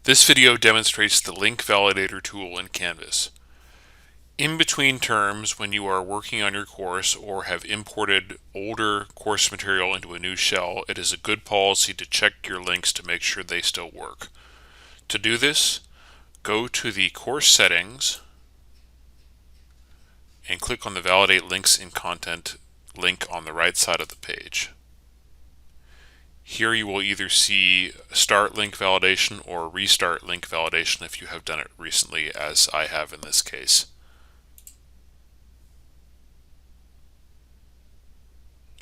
This video demonstrates the Link Validator Tool in Canvas. In between terms, when you are working on your course or have imported older course material into a new shell, it is a good policy to check your links to make sure they still work. To do this, go to the course settings and click on the Validate Links in Content link on the right side of the page. Here you will either see Start Link Validation or Restart Link Validation if you have done it recently, as I have in this case.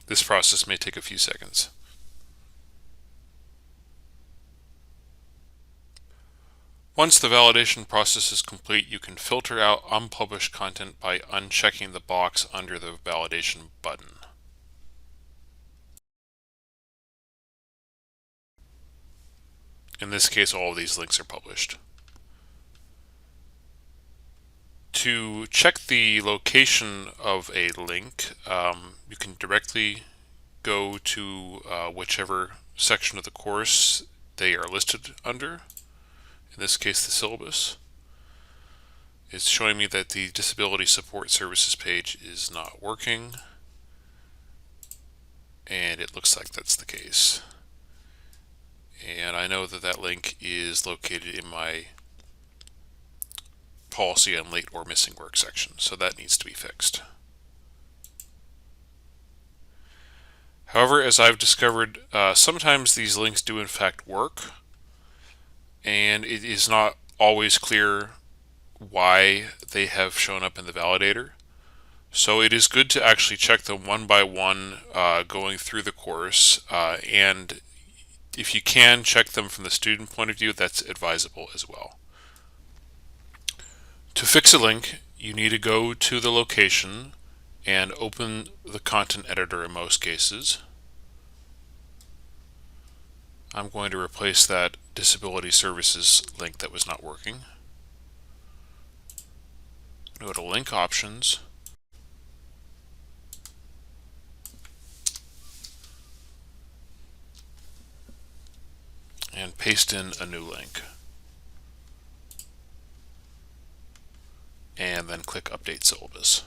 This process may take a few seconds. Once the validation process is complete, you can filter out unpublished content by unchecking the box under the validation button. In this case, all of these links are published. To check the location of a link, you can directly go to whichever section of the course they are listed under. In this case, the syllabus. It's showing me that the Disability Support Services page is not working, and it looks like that's the case. And I know that that link is located in my policy on late or missing work section, so that needs to be fixed. However, as I've discovered, sometimes these links do in fact work, and it is not always clear why they have shown up in the validator. So it is good to actually check them one by one going through the course, and if you can check them from the student point of view, that's advisable as well. To fix a link, you need to go to the location and open the content editor in most cases. I'm going to replace that Disability Services link that was not working. Go to Link Options. And paste in a new link. And then click Update Syllabus.